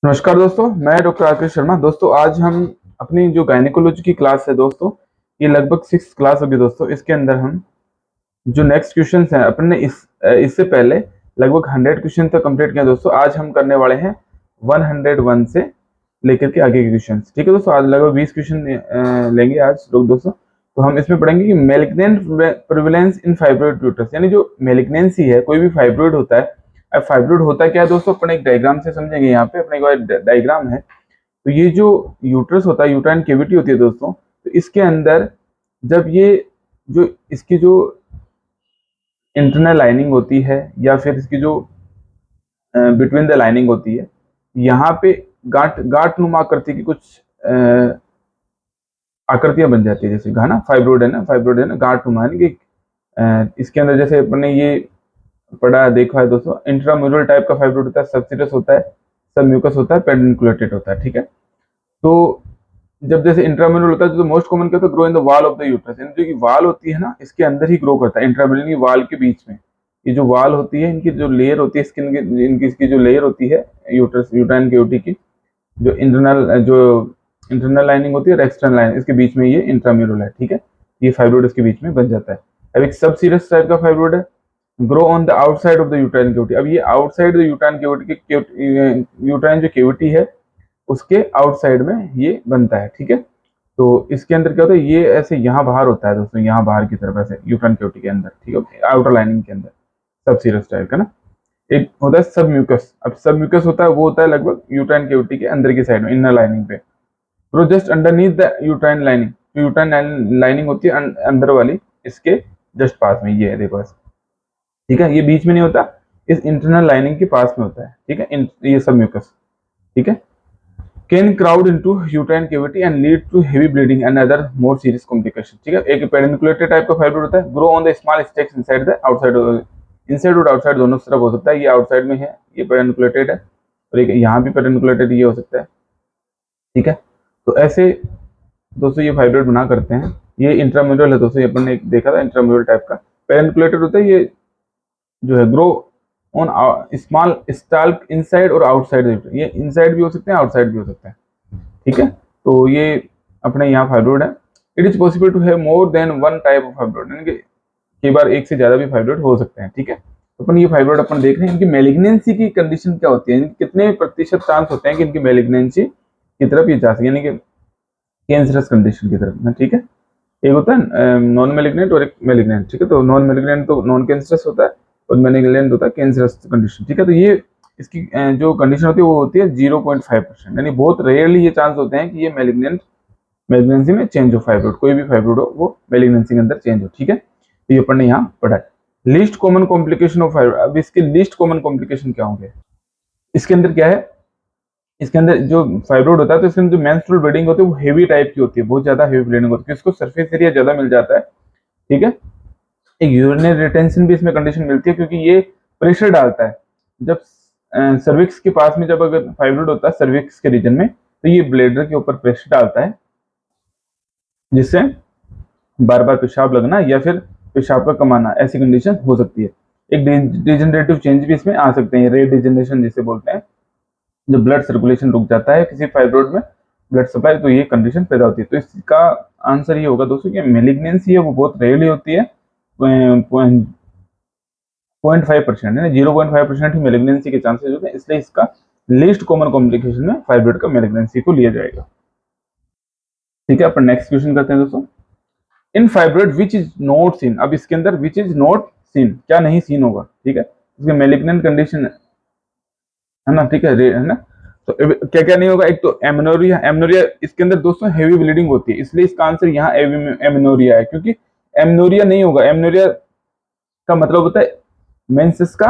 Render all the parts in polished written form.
नमस्कार दोस्तों, मैं डॉक्टर आकृष शर्मा। दोस्तों आज हम अपनी जो गायनेकोलॉजी की क्लास है दोस्तों, ये लगभग 6th क्लास होगी दोस्तों। इसके अंदर हम जो नेक्स्ट क्वेश्चन हैं अपन ने इससे पहले लगभग 100 क्वेश्चन तक कंप्लीट किया दोस्तों। आज हम करने वाले हैं 101 से लेकर के आगे के क्वेश्चन। ठीक है दोस्तों, आज लगभग 20 क्वेश्चन लेंगे आज लोग दोस्तों। तो हम इसमें पढ़ेंगे कि मेलिग्नेंट प्रिविलेंस इन फाइब्रोइड यूट्रस, यानी जो मेलिग्नेंसी है, कोई भी फाइब्रोइड होता है। अब फाइब्रोइड होता क्या है दोस्तों, अपन एक डायग्राम से समझेंगे। यहाँ पे अपने एक डायग्राम है। तो ये जो यूट्रस होता है, यूट्राइन कैविटी होती है दोस्तों, तो इसके अंदर जब ये जो इसकी जो इंटरनल लाइनिंग होती है या फिर इसकी जो बिटवीन द लाइनिंग होती है, यहाँ पे गांठ गांठ नुमा आकृति की कुछ आकृतियां बन जाती है। जैसे घना फाइब्रोइड है ना, गांठ नुमा, यानी कि इसके अंदर जैसे अपने ये पढ़ा देखा है दोस्तों, इंट्राम्यूरल टाइप का फाइब्रोइड होता है, सबसिरस होता है, सब म्यूकस होता है, पेडिकुलेटेड होता है। ठीक है, तो जब जैसे इंट्राम्यूरल होता है तो मोस्ट कॉमन क्या होता है, grow in the wall of the uterus, यानी जो की वाल होती है ना, इसके अंदर ही ग्रो करता है। इंट्राम्यूरल की वाल के बीच में ये जो वाल होती है, इनकी जो लेयर होती है, स्किन की इनकी इसकी जो लेयर होती है यूट्रस यूट्राइन कैविटी की, जो इंटरनल लाइनिंग होती है और एक्सटर्नल लाइनिंग, इसके बीच में ये इंट्राम्यूरल है। ठीक है, ये फाइब्रोइड इसके बीच में बन जाता है। अब एक सब सीरस टाइप का फाइब्रोइड है, grow on the outside of the uterine cavity. अब ये आउटसाइड द यूट्राइन कैविटी की यूट्राइन जो कैविटी है उसके आउटसाइड में ये बनता है। ठीक है, तो इसके अंदर क्या होता है, ये ऐसे यहाँ बाहर होता है दोस्तों, यहाँ बाहर की तरफ ऐसे यूट्राइन कैविटी के अंदर। ठीक है, आउटर लाइनिंग के अंदर सब सीरस टाइप का ना। एक होता है सब म्यूकस। अब सब म्यूकस होता है, वो होता है लगभग यूट्राइन कैविटी के अंदर की साइड में, इनर लाइनिंग पे, bro just underneath the uterine lining. जो यूट्राइन लाइनिंग होती है अंदर वाली, इसके जस्ट पास में ये है, देखो ऐसे। ठीक है, ये बीच में नहीं होता, इस इंटरनल लाइनिंग के पास में होता है। ठीक है, ये सब म्यूकस। ठीक है, can crowd into uterine cavity and lead to heavy bleeding and other more serious complication. ठीक है, एक पेडिकुलेटेड टाइप का फाइब्रोइड होता है, grow on the small stalks inside the outside, inside और आउटसाइड दोनों तरफ हो सकता है। ये आउटसाइड में है, ये पेडिकुलेटेड है, और एक यहाँ भी पेडिकुलेटेड ये हो सकता है। ठीक है, तो ऐसे दोस्तों ये फाइब्रोइड बना करते हैं। ये इंट्राम्यूरल है दोस्तों, ये अपन ने देखा था इंट्राम्यूरल टाइप का। पेडिकुलेटेड होता है, ये जो है grow on small stalk inside और आउटसाइड, ये इनसाइड भी हो सकते हैं, आउटसाइड भी हो सकते हैं। ठीक है, तो ये अपने यहाँ फाइब्रोइड है। It is possible to have more than one type of fibroid, यानी कि कई बार एक से ज्यादा भी फाइब्रोइड हो सकते हैं। ठीक है, तो अपन ये फाइब्रोइड अपन देख रहे हैं, इनकी मेलिग्नेंसी की कंडीशन क्या होती है, कितने प्रतिशत चांस होते हैं कि इनकी मेलिग्नेंसी की तरफ ये जा सके, यानी कि कैंसरस कंडीशन की तरफ। ठीक है, एक होता है नॉन मेलिग्नेंट और एक मेलिग्नेंट। ठीक है, तो नॉन मेलिग्नेंट तो नॉन कैंसरस होता है और मेलिग्नेंट होता है कैंसरस कंडीशन। ठीक है, तो ये इसकी जो कंडीशन होती है वो होती है 0.5%, यानी बहुत रेयरली ये चांस होते हैं कि ये मेलिग्नेंसी में चेंज हो, फाइब्रोइड कोई भी फाइब्रोइड हो वो मेलिग्नेंसी के अंदर चेंज हो। ठीक है, तो ये अपन ने यहाँ पढ़ा है। Least common complication of fibroid. अब इसके लीस्ट कॉमन कॉम्प्लिकेशन क्या होंगे, इसके अंदर क्या है, इसके अंदर जो फाइब्रोइड होता है तो इसके अंदर जो मेंस्ट्रुअल ब्लीडिंग होती है वो हेवी टाइप की होती है, बहुत ज्यादा हेवी ब्लीडिंग होती है, इसको सरफेस एरिया ज्यादा मिल जाता है। ठीक है, एक यूरिनरी रिटेंशन भी इसमें कंडीशन मिलती है, क्योंकि ये प्रेशर डालता है। जब सर्विक्स के पास में जब अगर फाइब्रोइड होता है सर्विक्स के रीजन में, तो ये ब्लेडर के ऊपर प्रेशर डालता है, जिससे बार बार पेशाब लगना या फिर पेशाब का कम आना, ऐसी कंडीशन हो सकती है। एक डिजेनरेटिव चेंज भी इसमें आ सकते हैं, रेट डिजेनरेशन जिसे बोलते हैं, जब ब्लड सर्कुलेशन रुक जाता है किसी फाइब्रोइड में, ब्लड सप्लाई, तो ये कंडीशन पैदा होती है। तो इसका आंसर ये होगा दोस्तों कि मेलिग्नेंसी है वो बहुत रेयरली होती है, 0.5%, यानी 0.5% ही मेलिग्नेंसी के चांसेस होते हैं, इसलिए इसका लीस्ट कॉमन कॉम्प्लिकेशन में फाइब्रोइड का मेलिग्नेंसी को लिया जाएगा। ठीक है, अपन नेक्स्ट क्वेश्चन करते हैं दोस्तों। In fibroid which is not seen. अब इसके अंदर विच इज नॉट सीन, क्या नहीं सीन होगा। ठीक है, इसके मेलिग्नेंट कंडीशन है ना। ठीक है ना, तो क्या क्या नहीं होगा, एक तो एमनोरिया। एमनोरिया इसके अंदर दोस्तों हेवी ब्लीडिंग होती है, इसलिए इसका आंसर यहाँ एमनोरिया है, क्योंकि एमनोरिया नहीं होगा। एमनोरिया का मतलब होता है मेंसेस का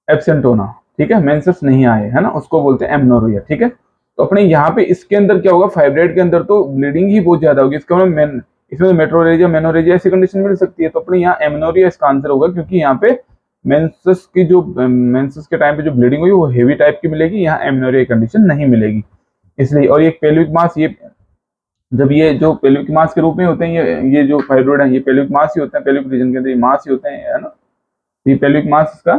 एब्सेंट होना। ठीक है, मेंसेस नहीं आए है ना, उसको बोलते हैं एमनोरिया। ठीक है, तो अपने यहाँ पे इसके अंदर क्या होगा, फाइब्रोइड के अंदर तो ब्लीडिंग ही बहुत ज्यादा होगी, इसका मतलब इसमें मेट्रोरेजिया मेनोरेजिया ऐसी कंडीशन मिल सकती है, तो अपने यहाँ एमनोरिया इसका आंसर होगा, क्योंकि यहाँ पे मेंसेस की जो मेंसेस के टाइम पे जो ब्लीडिंग हुई वो हेवी टाइप की मिलेगी, यहाँ एमनोरिया कंडीशन नहीं मिलेगी, इसलिए। और ये पेल्विक मास, ये जब ये जो पेल्विक मास के रूप में होते हैं, ये जो फाइब्रोइड है ये पेल्विक मास ही होते हैं, पेल्विक रीजन के अंदर ये मास ही होते हैं, है ना। ये पेल्विक मास इसका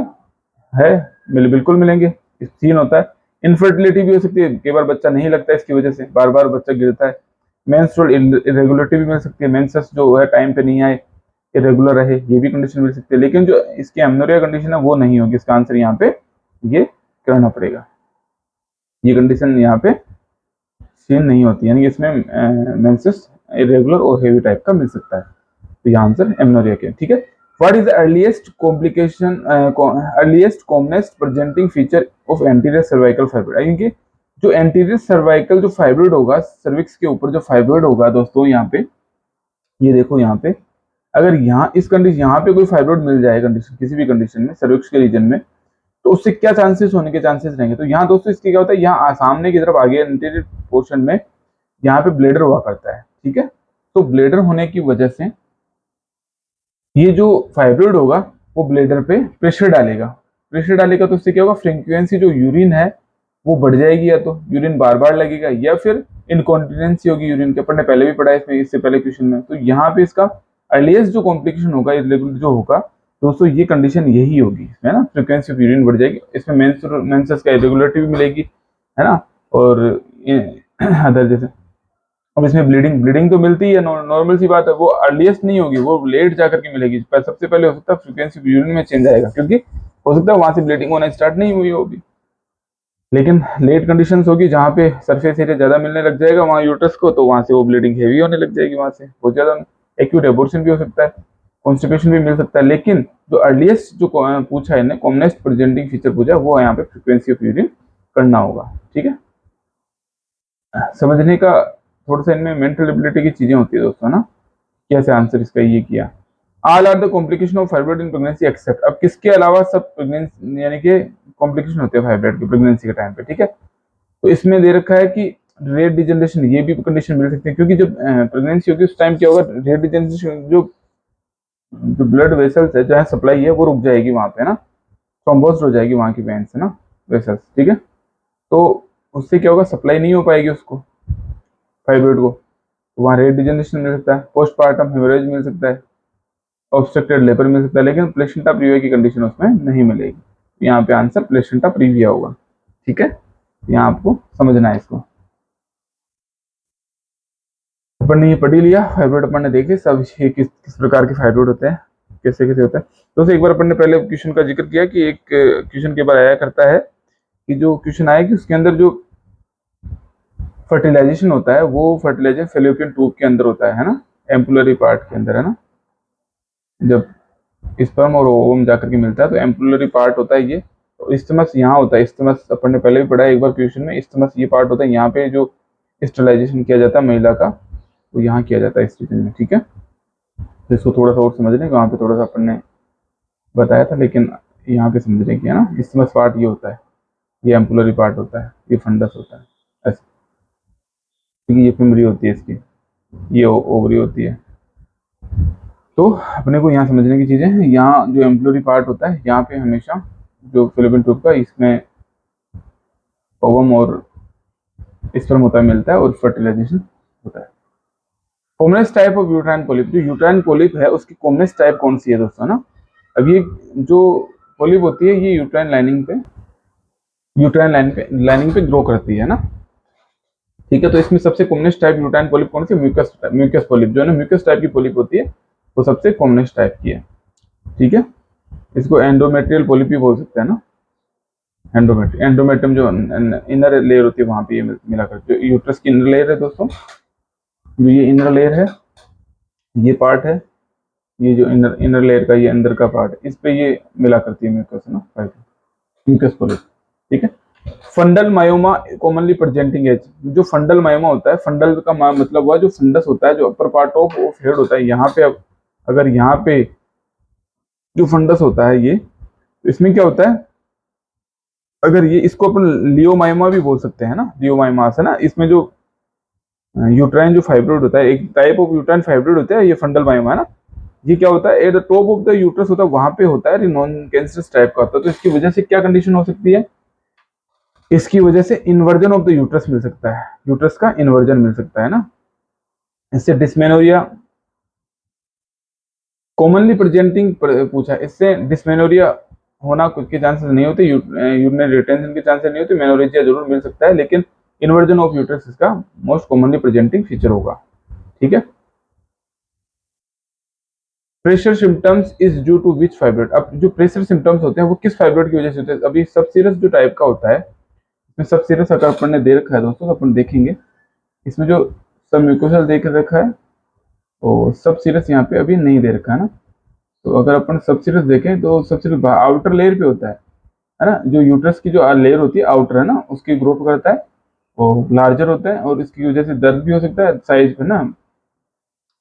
है, बिल्कुल मिलेंगे, सीन होता है। इनफर्टिलिटी भी हो सकती है, कई बार बच्चा नहीं लगता है इसकी वजह से, बार बार बच्चा गिरता है। मेंस्ट्रुअल इरेगुलरिटी भी मिल सकती है, मेंसेस जो है टाइम पे नहीं आए, इरेगुलर रहे, ये भी कंडीशन मिल सकती है। लेकिन जो इसकी एमनोरिया कंडीशन है वो नहीं होगी, इसका आंसर यहाँ पे ये करना पड़ेगा। ये कंडीशन यहाँ पे सेम नहीं होती, यानी कि इसमें मेंसेस इरेगुलर और हेवी टाइप का मिल सकता है। तो ये आंसर एमनोरिया के, ठीक है। What is the earliest commonest presenting feature of anterior cervical fibroid, यानी कि जो एंटीरियर सर्वाइकल जो फाइब्रोइड होगा, सर्विक्स के ऊपर जो फाइब्रोइड होगा दोस्तों, यहाँ पे ये देखो, यहाँ पे अगर यहाँ इस कंडीशन, यहाँ पे कोई फाइब्रोइड मिल जाए कंडीशन, किसी भी कंडीशन में सर्विक्स के रीजन में, तो उससे क्या चांसेस होने के चांसेस रहेंगे। तो यहाँ दोस्तों इसके क्या होता है, यहाँ सामने की तरफ आगे एंटीरियर पोर्शन में यहाँ पे ब्लेडर हुआ करता है, ठीक है। तो ब्लेडर होने की वजह से ये जो फाइब्रोइड होगा वो ब्लेडर पे प्रेशर डालेगा, प्रेशर डालेगा तो उससे क्या होगा, फ्रीक्वेंसी जो यूरिन है वो बढ़ जाएगी, या तो यूरिन बार बार लगेगा, या फिर इनकॉन्टिनेंसी होगी यूरिन के। अपन ने पहले भी पढ़ा है इसमें, इससे पहले क्वेश्चन में। तो यहाँ पे इसका अर्लीस्ट जो कॉम्प्लिकेशन होगा, इरेगुलर जो होगा दोस्तों, ये कंडीशन यही होगी, है ना, फ्रीक्वेंसी ऑफ यूरिन बढ़ जाएगी, इसमें मेंसेस का इरेगुलरिटी भी मिलेगी, है ना, और अदर जैसे। अब इसमें ब्लीडिंग ब्लीडिंग तो मिलती है, नॉर्मल सी बात है, वो अर्लीस्ट नहीं होगी, वो लेट जाकर के मिलेगी। सबसे पहले हो सकता है फ्रीक्वेंसी ऑफ यूरिन में चेंज आएगा, क्योंकि हो सकता है वहां से ब्लीडिंग होना स्टार्ट नहीं हुई होगी, लेकिन लेट कंडीशंस होगी जहाँ पे सरफेस एरिया ज्यादा मिलने लग जाएगा वहाँ यूट्रस को, तो वहां से वो ब्लीडिंग हेवी होने लग जाएगी, वहां से बहुत ज्यादा एक्यूट एबॉर्शन भी हो सकता है, कॉन्स्टिपेशन भी मिल सकता है। लेकिन जो अर्लीस्ट जो पूछा है, कॉमनेस्ट प्रेजेंटिंग फीचर पूछा है, वो यहाँ पे फ्रीक्वेंसी ऑफ यूरिन करना होगा, ठीक है। समझने का थोड़ा सा इनमें मेंटल एबिलिटी की चीजें होती है दोस्तों, ना, कैसे आंसर इसका ये किया। All are the complication of fibroid in pregnancy except, अब किसके अलावा सब प्रेगनेंसी, यानी कि कॉम्प्लिकेशन होते हैं फाइब्रोइड के प्रेगनेंसी के टाइम पे, ठीक है। तो इसमें दे रखा है कि रेट डिजनरेशन, ये भी कंडीशन मिल सकती है, क्योंकि जब प्रेगनेंसी होगी उस टाइम क्या होगा, रेट डिजनरेशन, जो जो ब्लड वेसल्स है, जहाँ सप्लाई है वो रुक जाएगी वहां पे, ना, थ्रोम्बोस्ड हो जाएगी वहां की वेन्स से, ना, वेसल्स, ठीक है। तो उससे क्या होगा, सप्लाई नहीं हो पाएगी उसको, फाइब्रोइड को, वहाँ रेट डिजनरेशन मिल सकता है, पोस्टपार्टम हेमोरेज मिल सकता है, ऑब्स्ट्रक्टेड लेबर मिल सकता है, लेकिन प्लेसेंटा प्रीविया की कंडीशन उसमें नहीं मिलेगी। यहाँ पे आंसर प्लेसेंटा प्रीविया होगा, ठीक है। यहाँ आपको समझना है इसको। अपन ने ये पढ़ ही लिया, फाइब्रोइड अपन ने देख लिया सब, ये किस प्रकार के फाइब्रोइड होते हैं, कैसे कैसे होता है। तो एक बार अपन ने पहले क्वेश्चन का जिक्र किया कि एक क्वेश्चन के बार आया करता है कि जो क्वेश्चन आया कि उसके अंदर जो फर्टिलाइजेशन होता है वो फर्टिलाइजेशन फेलोपियन ट्यूब के अंदर होता है ना, एम्पुलरी पार्ट के अंदर, है ना। जब स्पर्म और ओवम जाकर के मिलता है तो एम्पुलरी पार्ट होता है ये, तो इस्टमस यहाँ होता है, इस्टमस अपन ने पहले भी पढ़ा है एक बार क्वेश्चन में, इस्टमस ये पार्ट होता है, यहाँ पे जो स्टरलाइजेशन किया जाता है महिला का, तो यहाँ किया जाता है इस रीजन में, ठीक है। तो इसको थोड़ा सा और समझ लें, वहाँ पे थोड़ा सा अपन ने बताया था, लेकिन यहाँ पे समझ रहे कि, है ना, इस्टमस पार्ट ये होता है, ये एम्पुलरी पार्ट होता है, ये फंडस होता है, ऐसे, क्योंकि ये फिमरी होती है इसकी, ये ओवरी होती है। तो अपने को यहाँ समझने की चीजें हैं, यहाँ जो एम्पुलरी पार्ट होता है, यहाँ पे हमेशा जो फिलिपिन ट्यूब का, इसमें ओवम और स्पर्म होता है, मिलता है, और फर्टिलाइजेशन होता है। Commonest type of uterine polyp, जो यूट्राइन पोलिप है उसकी कॉमनेस्ट टाइप कौन सी है दोस्तों, ना। अब ये जो पोलिप होती है ये यूट्राइन लाइनिंग पे ग्रो करती है ना, ठीक है। तो इसमें सबसे कॉमनेस्ट टाइप यूट्राइन पोलिप कौन सी, म्यूकस पोलिप, जो है ना म्यूकस टाइप की पोलिप होती है, वो सबसे कॉमनेस्ट टाइप की है, ठीक है। इसको एंडोमेट्रियल पोलिप भी बोल सकते हैं ना, एंडोमेट्रियम जो इनर लेयर होती है वहां पे ये मिला कर, जो यूट्रस की इनर लेयर है दोस्तों, जो ये इनर लेयर है, ये पार्ट है, ये जो इनर लेयर का ये अंदर का पार्ट, इस पे ये मिला करती है म्यूकस, है ना, म्यूकस पोलिप, ठीक है। Fundal myoma commonly presenting as, जो फंडल मायोमा होता है, फंडल का मतलब हुआ जो फंडस होता है, जो अपर पार्ट ऑफ हेड होता है, यहाँ पे अगर यहाँ पे जो फंडस होता है ये, तो इसमें क्या होता है, अगर ये, इसको अपन लियोमाइमा भी बोल सकते हैं ना, लियोमाइमास, है ना। इसमें जो यूट्राइन जो फाइब्रोइड होता है, एक टाइप ऑफ यूट्राइन फाइब्रोइड होता है, ये फंडल मायोमा, है ना। ये क्या होता है, at the top of the uterus होता है, वहां पे होता है, नॉन कैंसरस टाइप का होता है। तो इसकी वजह से क्या कंडीशन हो सकती है, इसकी वजह से इन्वर्जन ऑफ द यूट्रस मिल सकता है, यूट्रस का इन्वर्जन मिल सकता है ना। इससे डिस्मेनोरिया कॉमनली प्रेजेंटिंग पूछा, इससे डिस्मेनोरिया होना के चांसेस नहीं होते, यूरिनरी रिटेंशन के चांसेस नहीं होते, मेनोरेजिया जरूर मिल सकता है, लेकिन इन्वर्जन ऑफ यूट्रस इसका मोस्ट कॉमनली प्रेजेंटिंग फीचर होगा। ठीक है। Pressure symptoms is due to which fibroid. अब जो प्रेशर सिम्टम्स होते हैं वो किस फाइब्रोइड की वजह से होते हैं? अभी सब सीरस जो टाइप का होता है, इसमें सब सीरस अगर अपन ने दे रखा है दोस्तों, तो अपन देखेंगे इसमें जो सब म्यूकोसल दे कर रखा है, और सब सीरस यहाँ पे अभी नहीं दे रखा है ना। तो अगर अपन सब सीरस देखें तो सब सीरस आउटर लेयर पे होता है ना। जो यूट्रस की जो लेयर होती है आउटर है ना, उसकी ग्रोथ करता है, वो लार्जर होता है, और इसकी वजह से दर्द भी हो सकता है साइज पे ना,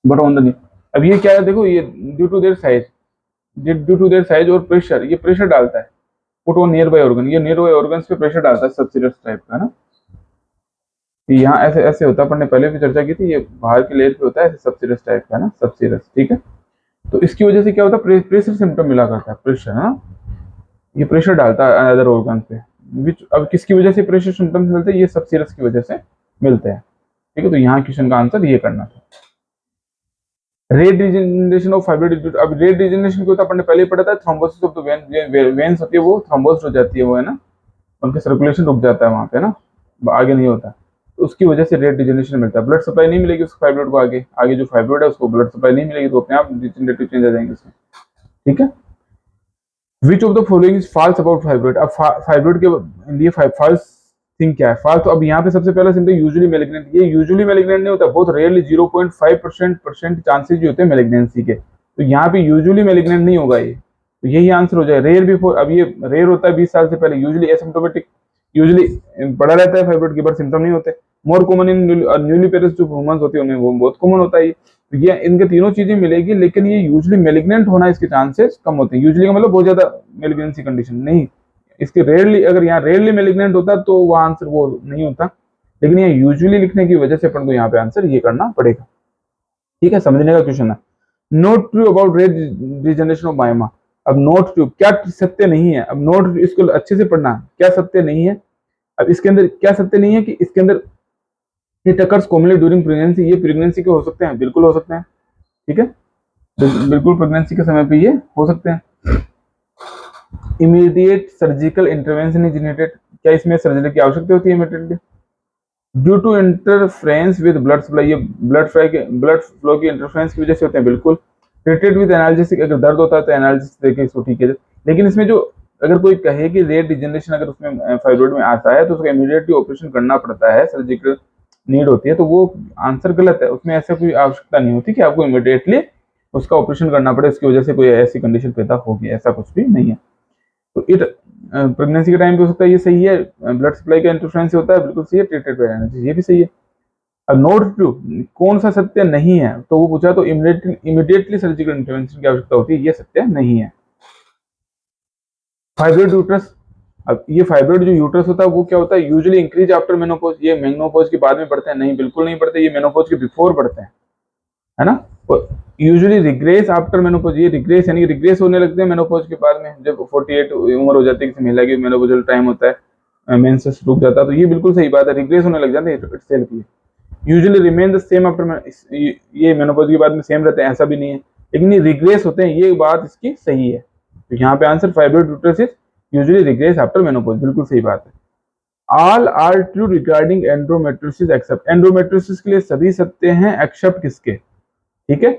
बट ऑन द नी। अब ये क्या है, देखो ये due to their size, due to their size और प्रेशर, ये प्रेशर डालता है, put on nearby organ, ये नियर बाय ऑर्गन पे प्रेशर डालता है सबसीरियस टाइप का ना। यहाँ ऐसे ऐसे होता है, अपन ने पहले भी चर्चा की थी, ये बाहर के लेयर पे होता है ऐसे सबसीरियस टाइप का ना, सबसीरियस। ठीक है। तो इसकी वजह से क्या होता है, प्रेशर सिम्टम मिला करता है, प्रेशर है ना, ये प्रेशर डालता है अदर ऑर्गन पे। विच अब किसकी वजह से प्रेशर सिम्टम्स मिलते हैं? ये सबसीरियस की वजह से मिलते हैं। ठीक है। तो यहाँ क्वेश्चन का आंसर ये करना था। Rate regeneration of fibroid. अब रेट रिजेनरेशन क्या होता है, अपन ने पहले ही पढ़ा था, थ्रोम्बोसिस ऑफ द वेन्स होती है, वो थ्रोम्बोस हो जाती है, वो है ना, उनका सर्कुलेशन रुक जाता है वहां पे ना, आगे नहीं होता। तो उसकी वजह से रेट डिजेनरेशन मिलता है। ब्लड सप्लाई नहीं मिलेगी उस फाइब्रोइड को, आगे आगे जो फाइब्रोइड है उसको ब्लड सप्लाई नहीं मिलेगी, तो अपने आप डिजेनरेटिव चेंज आ जाएंगे उसमें। ठीक है। Which of the following is false about fibroid. अब फाइब्रोइड के लिए फॉल्स थिंग क्या है? फॉल्स, तो अब यहाँ पे सबसे पहला सिम्टम यूजुअली मैलिग्नेंट, ये यूजुअली मैलिग्नेंट नहीं होता, बहुत रेयरली 0.5% चांसेस जो होते हैं मैलिग्नेंसी के, तो यहाँ पे यूजुअली मैलिग्नेंट नहीं होगा ये, तो यही आंसर हो जाए। रेयर बिफोर, अब ये रेयर होता है 20 साल से पहले, यूजुअली एसिम्प्टोमेटिक, यूजुअली पड़ा रहता है फाइब्रोइड के, बट सिम्टम नहीं होते। More common in newly parents जो वुमेन्स होती है उनमें वो बहुत कॉमन होता है। तो ये इनके तीनों चीजें मिलेगी, लेकिन ये यूजुअली मैलिग्नेंट होना इसके चांसेस कम होते हैं। यूजुअली का मतलब बहुत ज्यादा मैलिग्नेंसी कंडीशन नहीं, इसके रेयरली, अगर यहाँ रेयरली मैलिग्नेंट होता तो वो आंसर वो नहीं होता, लेकिन ये यूजुअली लिखने की वजह से अपन को यहाँ पे आंसर ये करना पड़ेगा। ठीक है, समझने का क्वेश्चन है। Not true about rate regeneration of myoma. अब नोट ट्रू क्या सत्य नहीं है, अब नोट इसको अच्छे से पढ़ना, क्या सत्य नहीं है। अब इसके अंदर क्या सत्य नहीं है कि इसके अंदर it occurs commonly during pregnancy, ये प्रेगनेंसी के हो सकते हैं, बिल्कुल हो सकते हैं। ठीक है, बिल्कुल प्रेगनेंसी के समय पे ये हो सकते हैं। Immediate surgical intervention is needed, क्या इसमें सर्जरी की आवश्यकता होती है immediately? Due to interference with blood supply, ये ब्लड फ्लो की इंटरफ्रेंस की वजह से होते हैं, बिल्कुल। ट्रीटेड विद एनाल्जेसिक, अगर दर्द होता है तो एनाल्जेसिक देके इसको ठीक है। लेकिन इसमें जो अगर कोई कहे कि रेट डिजेनरेशन अगर उसमें फाइब्रोइड में आता है तो उसको इमीडिएटली ऑपरेशन करना पड़ता है, सर्जिकल नीड होती है, तो वो आंसर गलत है। उसमें ऐसा कोई आवश्यकता नहीं होती कि आपको इमीडिएटली उसका ऑपरेशन करना पड़े, उसकी वजह से कोई ऐसी कंडीशन पैदा होगी, ऐसा कुछ भी नहीं है। तो इट प्रेगनेंसी के टाइम पे हो सकता है, ये सही है। ब्लड सप्लाई का इंटरफेरेंस होता है, बिल्कुल सही है। ट्रीटेड बाय एनाल्जेसिस, ये भी सही है। अब नोट टू कौन सा सत्य नहीं है, तो वो पूछा तो इमीडिएटली सर्जिकल इंटरवेंशन की आवश्यकता होती है, ये सत्य नहीं है। फाइब्रोइड यूट्रस, अब ये फाइब्रोइड जो यूट्रस होता है वो क्या होता है, यूजुअली इंक्रीज आफ्टर मेनोपॉज, ये मेनोपॉज के बाद में बढ़ते हैं? नहीं, बिल्कुल नहीं बढ़ते, ये मेनोपॉज के बिफोर बढ़ते हैं, है ना। यूजुअली रिग्रेस आफ्टर मेनोपॉज, ये रिग्रेस यानी रिग्रेस होने लगते हैं मेनोपॉज के बाद में, जब 48 उम्र हो जाती है किसी महिला की, मेनोपॉजल टाइम होता है, मेंसेस रुक जाता है, तो ये बिल्कुल सही बात है, रिग्रेस होने लग जाते हैं सेल की। Usually remain the same after, ये मेनोपॉज के बाद में सेम रहते हैं, ऐसा भी नहीं है, लेकिन ये रिग्रेस होते हैं, ये बात इसकी सही है। तो यहाँ पे answer fibroid uterus is usually regress after menopause, बिल्कुल सही बात है। All are true regarding endometriosis except, endometriosis के लिए सभी सत्य हैं एक्सेप्ट किसके? ठीक है,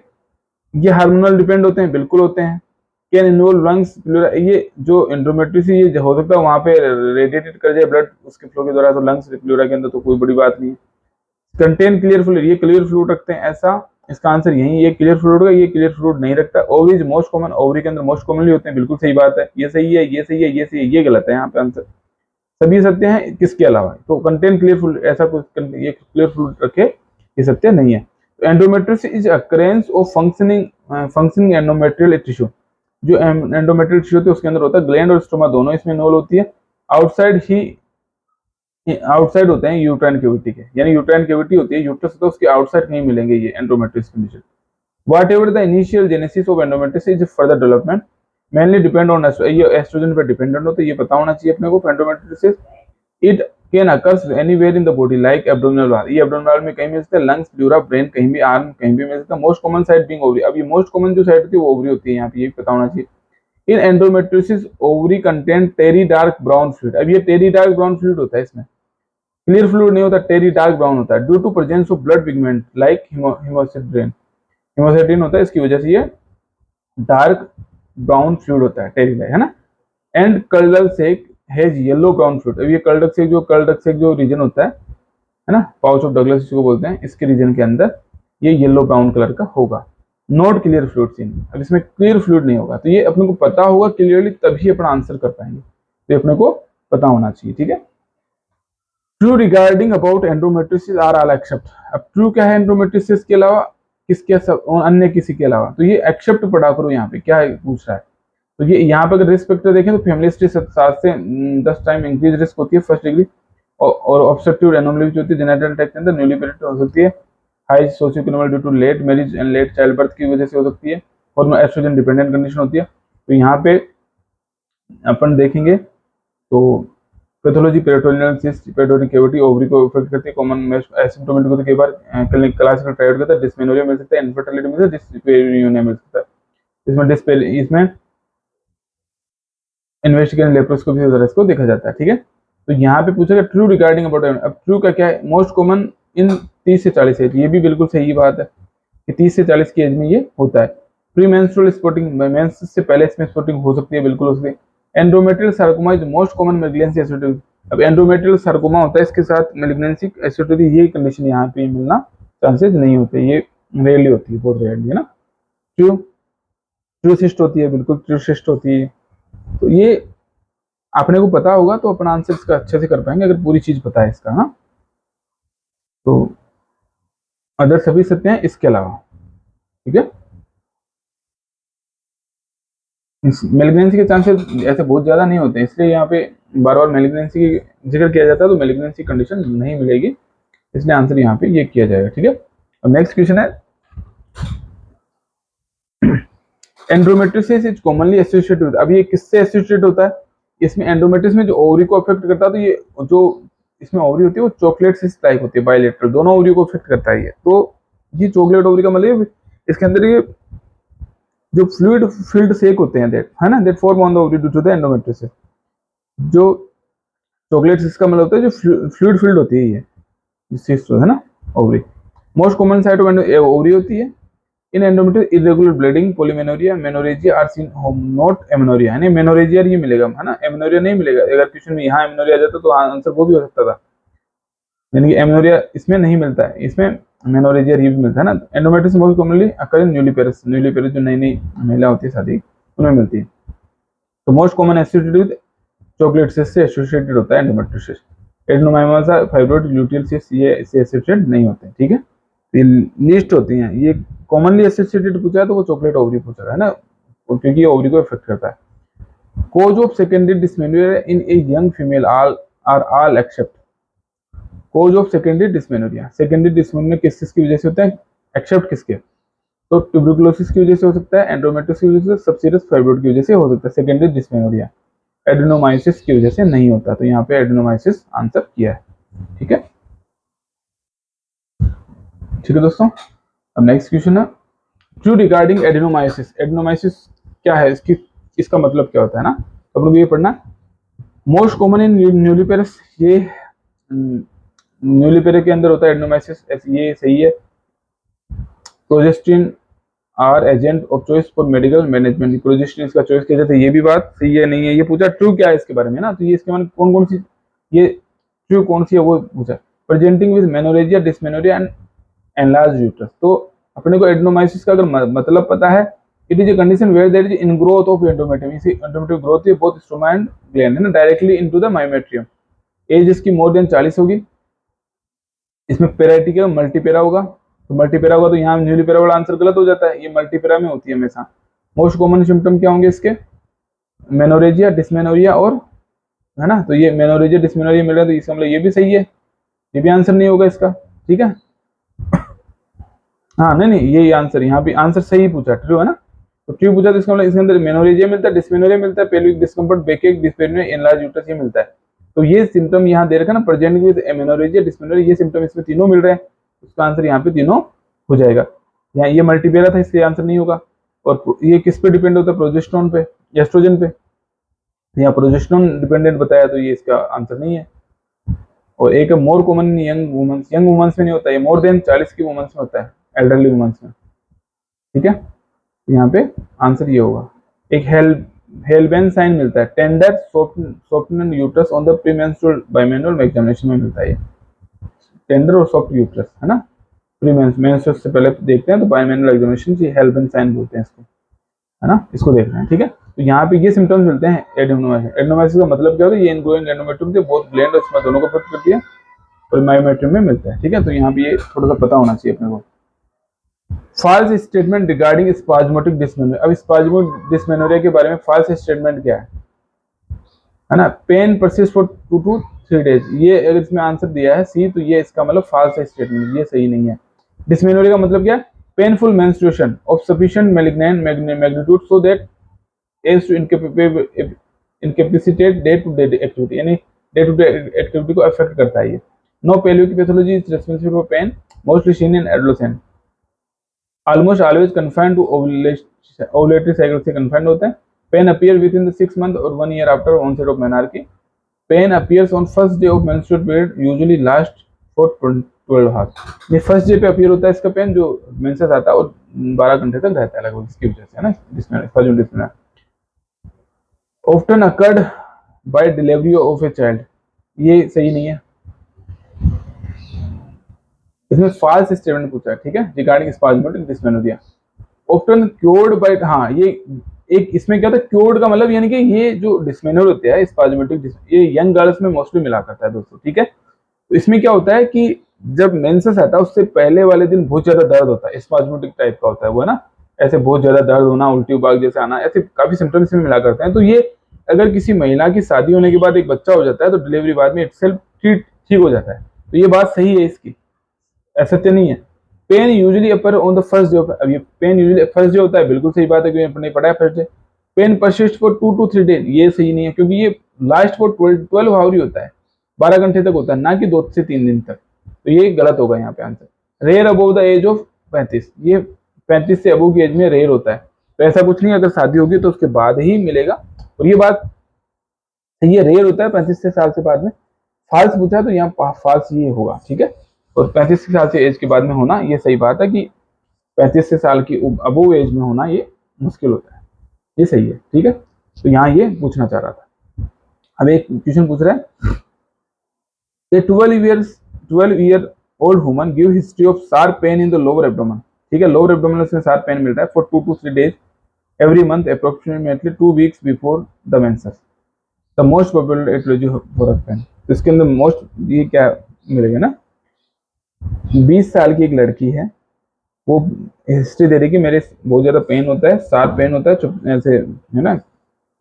ये हार्मोनल डिपेंड होते हैं, बिल्कुल होते हैं। कैन इन्वॉल्व लंग्स, ये जो एंड्रोमेट्रोसिस ये हो सकता है वहां पे रेडिएटेड कर जाए ब्लड उसके फ्लो के द्वारा, तो लंग्स प्लूरा के अंदर तो कोई बड़ी बात नहीं है। कंटेन क्लियर फ्लूइड, ये क्लियर फ्लूइड रखते हैं, ऐसा इसका आंसर यही, ये क्लियर फ्लूइड होगा, ये क्लियर फ्लूइड नहीं रखता। ओवरीज मोस्ट कॉमन, ओवरी के अंदर मोस्ट कॉमनली होते हैं, बिल्कुल सही बात है, ये सही है, ये सही है, ये सही है, ये गलत है। यहाँ पे आंसर सभी सत्य हैं किसके अलावा, तो कंटेन क्लियर फ्लूइड, ऐसा कुछ ये क्लियर फ्लूइड रखे, ये सत्य नहीं है। Endometriosis is occurrence of functioning endometrial tissue, जो एंडोमेट्रियल टिश्यू होती है उसके अंदर होता है, ग्लैंड और स्टोमा दोनों इसमें इन्वॉल्व होती है। आउटसाइड होते हैं यूट्राइन कैविटी के, यानी यूट्राइन कैविटी होती है, यूट्रस होता है, उसके आउटसाइड नहीं मिलेंगे ये endometriosis condition. Whatever the initial genesis of endometriosis is further development mainly depend on ये एस्ट्रोजन पर डिपेंडेंट होता है, ये पता होना चाहिए अपने को। endometriosis it can occurs anywhere in the body like abdominal wall, ये abdominal wall में कहीं मिल सकता है, लंग्स, प्लूरा, ब्रेन, कहीं भी, आर्म कहीं भी मिल सकता है। Most common side being ovary, अब ये मोस्ट कॉमन जो साइड होती है वो ओवरी होती है, यहाँ पे ये पता होना चाहिए। इन एंडोमेट्रियोसिस ओवरी कंटेंट टेरी डार्क ब्राउन फ्लूइड। अब ये टेरी डार्क ब्राउन फ्लूइड होता है, इसमें क्लियर फ्लूइड नहीं होता, टेरी डार्क ब्राउन होता है। Due to presence of blood pigment like hemosiderin, hemosiderin होता है, इसकी वजह से ये डार्क ब्राउन फ्लूइड होता है, टेरी डार्क, है ना। And curdle sac has yellow brown fluid. अब ये कर्डल सेक जो रीजन होता है ना, पाउच ऑफ डगलस इसको बोलते हैं, इसके रीजन के अंदर ये येलो ब्राउन कलर का होगा। नॉट क्लियर फ्लूइड सीन, अब इसमें क्लियर फ्लूइड नहीं होगा, तो ये अपने को पता होगा क्लियरली, तभी अपना आंसर कर पाएंगे, तो अपने को पता होना चाहिए, ठीक है। True regarding about endometriosis are all except. अब ट्रू क्या है एंड्रोमेट्रियोसिस के अलावा, किसके सब अन्य किसी के अलावा, तो ये एक्सेप्ट पढ़ा करो। यहाँ पे क्या है पूछ रहा है, तो ये यहाँ पे अगर रिस्क फैक्टर देखें तो फैमिली हिस्ट्री 7 से 10 टाइम इंक्रीज रिस्क होती है फर्स्ट डिग्री, और ऑब्स्ट्रक्टिव एनोमली जो होती है जेनेटल अटैक के अंदर न्यूली पेरेंट हो सकती है। High socioeconomic due to late marriage and late child birth की वजह से हो सकती है, और एस्ट्रोजन डिपेंडेंट कंडीशन होती है। तो यहाँ पे अपन देखेंगे तो pathology peritoneal cyst, peritoneal cavity, ovary को इफेक्ट करती है। कॉमन एसिम्प्टोमेटिक होता है, कई बार क्लासिकल ट्रायड करता है, डिस्मेनोरिया मिल सकता है, इनफर्टिलिटी मिल सकता है, डिस्पेरियोनिया मिल सकता है। इसमें इन्वेस्टिगेशन लेप्रोस्कोपी से इसको देखा जाता है, ठीक है। तो यहाँ पे पूछेगा ट्रू रिगार्डिंग अबाउट, अब ट्रू का क्या है, मोस्ट कॉमन इन 30 से 40 एज, ये भी बिल्कुल सही बात है कि 30 से 40 की एज में ये होता है। प्री मेंस्ट्रुअल स्पॉटिंग, मेंस से पहले इसमें स्पॉटिंग हो सकती है, बिल्कुल हो सकती है। Endometrial sarcoma is most common malignancy associated. अब एंड्रोमेट्रियल सार्कोमा होता है, इसके साथ मैलिग्नेंसी एसोसिएटेड, ये कंडीशन यहाँ पे मिलना चांसेस नहीं होते, ये रेयरली होती है, बहुत रेयरली, है ना। ट्रू, ट्रू सिस्ट होती है, बिल्कुल ट्रू सिस्ट होती है। तो ये अपने को पता होगा तो अपना आंसर इसका अच्छे से कर पाएंगे, अगर पूरी चीज पता है इसका, हाँ। तो अदर सभी सत्य हैं इसके अलावा, ठीक है। मेलिग्नेंसी के चांसेस ऐसे बहुत ज्यादा नहीं होते, इसलिए यहाँ पे बार बार मेलिग्नेंसी की जिक्र किया जाता है, तो मेलिग्नेंसी कंडीशन नहीं मिलेगी, इसलिए आंसर यहाँ पे ये किया जाएगा, ठीक है। अब नेक्स्ट क्वेश्चन है, एंड्रोमेट्रियोसिस इज कॉमनली एसोसिएटेड विद। अब ये किससे एसोसिएटेड होता है, इसमें एंड्रोमेट्रियोसिस में जो ओवरी को अफेक्ट करता है, तो ये जो इसमें ओवरी होती है वो चॉकलेट सिस्ट टाइप होती है, बायलेटरल, दोनों ओवरी को अफेक्ट करता है ये। तो ये चॉकलेट ओवरी का मतलब इसके अंदर ये जो फ्लूइड फिल्ड सेक होते हैं, दैट है ना, that form on the ovary due to the endometriosis. जो चॉकलेट सिस्ट का मतलब होता है जो फ्लूइड फिल्ड होती है, ये सिस्ट है ना, ovary. Most common site of ovary होती है। In endometrial irregular bleeding, polymenorrhea, menorrhagia are seen not amenorrhea, यानी मेनोरेजिया ये मिलेगा, है ना, एमेनोरिया नहीं मिलेगा। अगर क्वेश्चन में यहाँ एमेनोरिया आ जाता तो आंसर वो भी हो सकता था, यानी कि एमेनोरिया इसमें नहीं मिलता है, इसमें मेनोरेजिया भी मिलता है ना। एंडोमेट्रियोसिस मोस्ट कॉमनली अकर इन न्यूलीपेरस, न्यूलीपेरस जो नई नई महिला होती है शादी, उनमें मिलती है। तो most common associated with chocolate cyst से एसोसिएटेड होता है एंडोमेट्रियोसिस। एडेनोमायोमा, फाइब्रोइड, ल्यूटियल सिस्ट ये इससे एसोसिएटेड नहीं होते, ठीक है। ये लिस्ट होती हैं, ये कॉमनली एसोसिएटेड पूछा है तो वो चॉकलेट ओवरी पूछा है ना, क्योंकि ये ओवरी को इफेक्ट करता है। Cause of secondary dysmenorrhoea in a young female are all except. Cause of secondary dysmenorrhoea, secondary dysmenorrhoea किस की वजह से होता है, एक्सेप्ट किसके, तो ट्यूबरकुलोसिस की वजह से हो सकता है, एंड्रोमेट्रियोसिस की वजह से, सबसीरियस फाइब्रोइड की वजह से हो सकता है सेकेंडरी डिस्मेनोरिया। एडेनोमाइसिस की वजह से नहीं होता, तो यहाँ पे एडेनोमाइसिस आंसर किया है, ठीक है। ठीक है दोस्तों, अब नेक्स्ट क्वेश्चन है, ट्रू रिगार्डिंग एडेनोमाइसिस। एडेनोमाइसिस क्या है, इसका मतलब क्या होता है ना, तो अपन को ये पढ़ना। मोस्ट कॉमन इन न्यूलीपेरस, ये न्यूलीपेरे के अंदर होता है एडेनोमाइसिस, ये सही है। Progestin are agent of choice for medical management, progestin इसका चॉइस किया जाता है, ये भी बात सही है नहीं है, ये पूछा ट्रू क्या है इसके बारे में ना, तो ये इसके बारे में कौन कौन सी, ये ट्रू कौन सी है वो पूछा। Presenting with menorrhagia, dysmenorrhea and enlarge uterus. तो अपने को एडेनोमाइसिस का अगर मतलब पता है, it is a condition where there is ingrowth of endometrium, इसी एंडोमेट्रियम ग्रोथ है बोथ स्ट्रोमा एंड ग्लैंड, है ना, directly into the myometrium. As इसकी मोर देन 40 होगी, इसमें पेराइटिक है, मल्टीपेरा होगा, तो मल्टीपेरा होगा तो यहाँ न्यूलीपेरा वाला आंसर गलत हो जाता है, ये मल्टीपेरा में होती है हमेशा। मोस्ट कॉमन सिम्टम क्या होंगे इसके, मेनोरेजिया, डिस्मेनोरिया और, है ना, तो ये मेनोरेजिया डिस्मेनोरिया मिल रहा है, तो इसका मतलब ये भी सही है, ये भी आंसर नहीं होगा इसका, ठीक है। हाँ नहीं नहीं, ये आंसर यहाँ पे आंसर सही पूछा, ट्रू है ना, तो ट्रू पूछा तो इसका मतलब इसके अंदर मेनोरेजिया मिलता है, डिस्मेनोरिया मिलता है, pelvic discomfort, backache, dyspareunia, enlarge uterus ये मिलता है। तो ये सिम्टम यहाँ दे रखा ना, प्रेजेंट विद मेनोरेजिया, डिस्मेनोरिया, ये सिम्टम इसमें तीनों मिल रहे हैं, उसका आंसर यहाँ पे तीनों हो जाएगा। यहाँ ये मल्टीपेरा था इसलिए आंसर नहीं होगा, और ये किस पे डिपेंड होता है, प्रोजेस्टेरोन पे, एस्ट्रोजन पे। यहाँ प्रोजेस्टेरोन डिपेंडेंट बताया, तो ये इसका आंसर नहीं है। और एक more common young womens, young womens में नहीं होता है, मोर देन 40 की वुमेन्स में होता है, एल्डरली वुमेन्स में। ठीक है, यहाँ पे आंसर ये होगा। एक हेल्बेन साइन मिलता है, tender soften uterus on the premenstrual bimanual examination में मिलता है। टेंडर और सॉफ्ट यूट्रस है ना, प्रीमेंस्ट्रुअल से पहले देखते हैं, तो बाइमेनुअल एग्जामिनेशन से हेल्बेन साइन बोलते हैं इसको, है ना, इसको देखना है। ठीक है, तो यहाँ पे ये सिम्टम्स मिलते हैं एडेनोमाइसिस। एडेनोमाइसिस का मतलब क्या होता है, ये इनग्रोइंग एंडोमेट्रियम से बहुत ग्लैंड और इसमें दोनों को अफेक्ट करती है और मायोमेट्रियम में मिलता है। ठीक है, तो यहाँ पे ये थोड़ा सा पता होना चाहिए अपने को। False statement regarding spasmodic dysmenorrhoea. अब स्पाज्मोटिक डिस्मेनोरिया के बारे में फॉल्स स्टेटमेंट क्या है ना, pain persist for 2 to 3 days। ये अगर इसमें आंसर दिया है सी, तो ये इसका मतलब फॉल्स स्टेटमेंट, ये सही नहीं है। डिस्मेनोरिया का मतलब क्या है, painful menstruation of sufficient malignant magnitude so that as to incapacitate day to day activity, यानी डे टू डे एक्टिविटी को अफेक्ट करता है ये। नो पेलियो की pathology is responsible for pain, mostly seen in adolescent, almost always confined to ovulatory cycle से confined होते हैं। Pain appear within the 6 months और 1 year after onset of menarche. Pain appears on first day of menstrual period, usually last for 12 hours। ये first day पे appear होता है इसका pen, जो मेंसेस आता है, और 12 घंटे तक रहता है लगभग, इसकी वजह से, है ना, dysmenorrhoea. Often occurred by delivery of a child, ये सही नहीं है, इसमें फॉल्स स्टेटमेंट पूछा है। ठीक है, regarding spasmodic dysmenorrhoea. Often cured by, हाँ ये एक इसमें क्या होता है, क्योर्ड का मतलब यानी कि ये जो डिस्मेनोरिया होता है स्पाज्मेटिक, ये यंग गर्ल्स में मोस्टली मिला करता है दोस्तों। ठीक है, तो इसमें क्या होता है कि जब मेंसेस आता है उससे पहले वाले दिन बहुत ज्यादा दर्द होता है, स्पाज्मेटिक टाइप का होता है वो, है ना, ऐसे बहुत ज्यादा दर्द होना, उल्टी बाग जैसे आना, ऐसे काफी सिम्टम्स इसमें मिला करते हैं। तो ये अगर किसी महिला की शादी होने के बाद एक बच्चा हो जाता है, तो डिलीवरी बाद में इटसेल्फ ठीक हो जाता है। तो ये बात सही है इसकी, असत्य नहीं है। Pain usually upper on the first day, अब ये पेन यूजुअली फर्स्ट डे होता है, बिल्कुल सही बात है, क्योंकि आपने पढ़ा है first day. Pain persist for 2 to 3 days, ये सही नहीं है, क्योंकि ये लास्ट फॉर 12 आवर ही होता है, 12 घंटे तक होता है, ना कि 2 से 3 दिन तक। तो ये गलत होगा यहाँ पे answer. Rare above the age of 35, ये 35 से अबव की एज में रेयर होता है, तो ऐसा कुछ नहीं, अगर शादी होगी तो उसके बाद ही मिलेगा, और ये बात ये रेयर होता है 35 से साल से बाद में। फॉल्स पूछा है तो यहाँ फॉल्स ये होगा। ठीक है, और 35 साल से एज के बाद में होना ये सही बात है, कि 35 से साल की अबव एज में होना ये मुश्किल होता है, ये सही है। ठीक है, तो यहाँ ये पूछना चाह रहा था। अब एक क्वेश्चन पूछ रहा है, ए 12 year old woman give history of sharp pain in the lower abdomen। ठीक है, लोअर एब्डोमिनल में शार्प पेन मिलता है for 2 to 3 days every month, approximately 2 weeks before the menses। The most popular aetiology for pain, तो इसके अंदर most ये क्या मिलेगा ना, 20 साल की एक लड़की है, वो हिस्ट्री दे रही कि मेरे बहुत ज्यादा पेन होता है, शार्प पेन होता है, चुप ऐसे, है ना,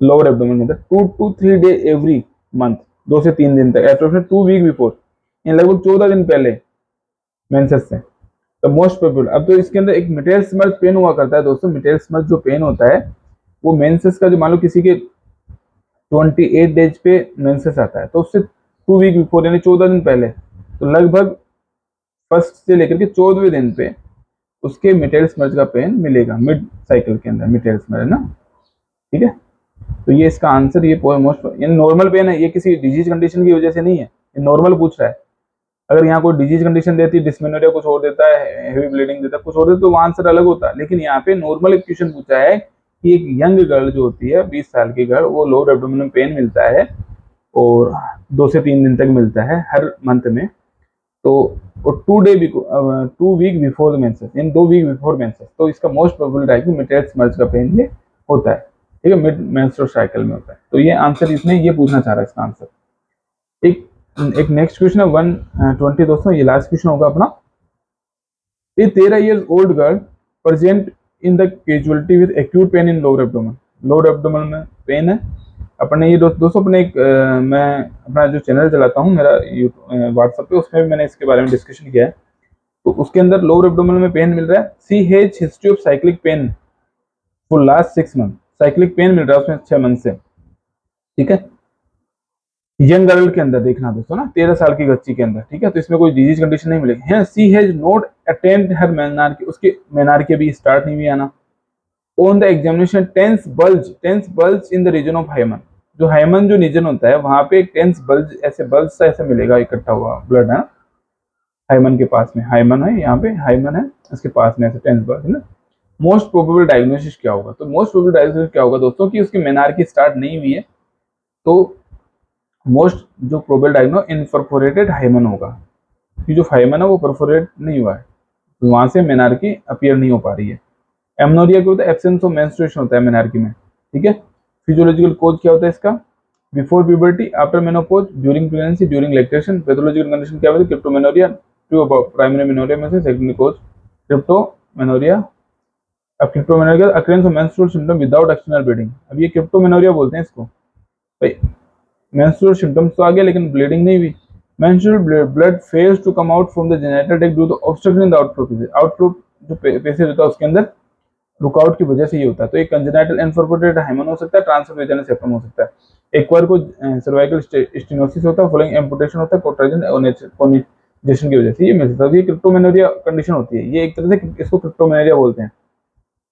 लोअर एब्डोमेन में 2 to 3 डे एवरी मंथ, 2 से 3 दिन तक, अप्रोक्सीमेट 2 वीक बिफोर, लगभग 14 दिन पहले मेंसेस से। द मोस्ट पॉपुलर, अब तो इसके अंदर एक मिटेल स्मर्ज पेन हुआ करता है दोस्तों। मिटेल स्मर्ज जो पेन होता है वो मेंसेस का, जो मान लो किसी के 28 डेज पे मेंसेस आता है, तो उससे 2 वीक बिफोर यानी 14 दिन पहले, तो लगभग फर्स्ट से लेकर के 14वें दिन पे उसके मिटेल स्मर्ज का पेन मिलेगा, मिड साइकिल के अंदर मिटेल स्मर्ज, ना। ठीक है, तो ये इसका आंसर, ये मोस्ट, ये नॉर्मल पेन है, ये किसी डिजीज कंडीशन की वजह से नहीं है, ये नॉर्मल पूछ रहा है। अगर यहाँ कोई डिजीज कंडीशन देती है, डिस्मेनोरिया कुछ और देता है, हेवी ब्लीडिंग देता है कुछ और देता है, तो वो आंसर अलग होता है। लेकिन यहाँ पे नॉर्मल एक क्वेश्चन पूछा है कि एक यंग गर्ल जो होती है 20 साल की गर्ल, वो लोअर एब्डोमेन में पेन मिलता है और 2 से 3 दिन तक मिलता है हर मंथ में, तो 2 वीक बिफोर मेंसेस, इन 2 वीक बिफोर मेंसेस, तो इसका मोस्ट प्रोबेबल है कि मिटेल स्मर्ज का पेन ये होता है। ठीक है, मिड मेंस्ट्रुअल साइकिल में होता है। तो ये आंसर इसमें ये पूछना चाह रहा है इसका आंसर। एक नेक्स्ट क्वेश्चन है 120 दोस्तों, ये लास्ट क्वेश्चन होगा अपना। ए 13 years old girl present in the casualty with acute pain in lower abdomen, lower abdomen में पेन है। अपने ये दोस्तों अपने एक मैं अपना जो चैनल चलाता हूँ मेरा व्हाट्सएप पे, उसमें भी मैंने इसके बारे में डिस्कशन किया है, तो उसके अंदर लोअर एब्डोमेन में पेन मिल रहा है। She has history of cyclic pain for last 6 months, cyclic pain मिल रहा है उसमें 6 मंथ से। ठीक है, यंग गर्ल के अंदर देखना दोस्तों ना, 13 साल की बच्ची के अंदर। ठीक है, तो इसमें कोई डिजीज कंडीशन नहीं मिलेगी। She has not attempt her menarche, उसकी मेनार्की अभी स्टार्ट नहीं हुई आना। On the examination tense bulge in the region of hymen. जो हाइमन जो रीजन होता है वहां पे एक टेंस बल्ज ऐसे बल्ज सा ऐसे मिलेगा इकट्ठा हुआ ब्लड है हाइमन के पास में। हाइमन है यहाँ पे, हाइमन है इसके पास में ऐसे टेंस बल्ज है ना। मोस्ट प्रोबेबल डायग्नोसिस क्या होगा? तो मोस्ट प्रोबेबल डायग्नोसिस क्या होगा दोस्तों कि उसकी मेनार्की स्टार्ट नहीं हुई है, तो मोस्ट जो प्रोबेबल डायग्नो इनपरफोरेटेड हाइमन होगा, कि जो हाइमन है वो परफोरेट नहीं हुआ है, तो वहां से मेनार्की अपीयर नहीं हो पा रही है। एमनोरिया क्या होता है? एब्सेंस ऑफ मेंस्ट्रुएशन होता है मेनार्की में, ठीक है। फिजियोलॉजिकल कोज क्या होता है इसका? Before puberty, after menopause, during pregnancy, during lactation. Pathological condition क्या होती है? क्रिप्टोमेनोरिया, टू प्राइमरी मेनोरिया में से सेकेंडरी कोज क्रिप्टोमेनोरिया। अब cryptomenorrhea occurrence of menstrual symptom without external bleeding. अब ये क्रिप्टोमेनोरिया बोलते हैं इसको भाई। मेंस्ट्रुअल सिम्टम्स तो आ गए लेकिन ब्लीडिंग नहीं हुई। Menstrual blood fails to come out from the genital tract due to obstruction in the outflow. Outflow जो पैसेज होता है उसके अंदर रुकावट की वजह से ये होता है। तो एक कंजेनिटल इनपरफोरेटेड हाइमन हो सकता है, ट्रांसवेजनल सेप्टम हो सकता है। एक बार को सर्वाइकल स्टेनोसिस होता है, फॉलोइंग एम्पुटेशन होता है कोट्राइजन कोनिजेशन की वजह से ये मिल सकता है। ये क्रिप्टोमेनोरिया कंडीशन होती है। ये एक तरह से इसको क्रिप्टोमेनोरिया बोलते हैं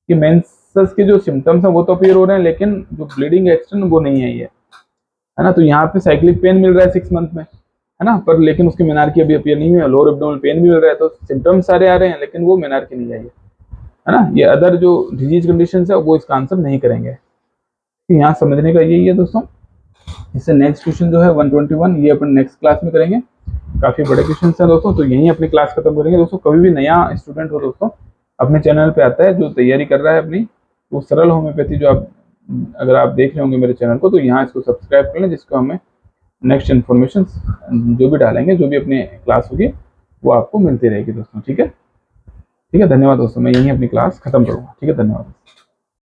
कि मेंसेस के जो सिम्टम्स हैं वो तो अपीयर हो रहे हैं लेकिन जो ब्लीडिंग एक्शन वो नहीं है ये, है ना। तो यहाँ पे साइक्लिक पेन मिल रहा है 6 मंथ में, है ना, पर लेकिन उसकी मेनार्की अभी अपीयर नहीं हुई है। लोअर एब्डोमिनल पेन भी मिल रहा है, तो सिम्टम्स सारे आ रहे हैं लेकिन वो मेनार्की नहीं आई है ना। ये अदर जो डिजीज कंडीशन है वो इसका आंसर नहीं करेंगे। तो यहाँ समझने का यही है दोस्तों। इससे नेक्स्ट क्वेश्चन जो है 121 ये अपन नेक्स्ट क्लास में करेंगे। काफी बड़े क्वेश्चन हैं दोस्तों, तो यहीं अपनी क्लास खत्म करेंगे दोस्तों। कभी भी नया स्टूडेंट हो दोस्तों अपने चैनल पे आता है जो तैयारी कर रहा है अपनी, वो सरल होम्योपैथी जो आप अगर आप देख रहे होंगे मेरे चैनल को, तो यहाँ इसको सब्सक्राइब कर लें, जिसको हमें नेक्स्ट इन्फॉर्मेशन जो भी डालेंगे, जो भी अपनी क्लास होगी वो आपको मिलती रहेगी दोस्तों। ठीक है, ठीक है, धन्यवाद दोस्तों। मैं यहीं अपनी क्लास खत्म करूँगा। ठीक है, धन्यवाद।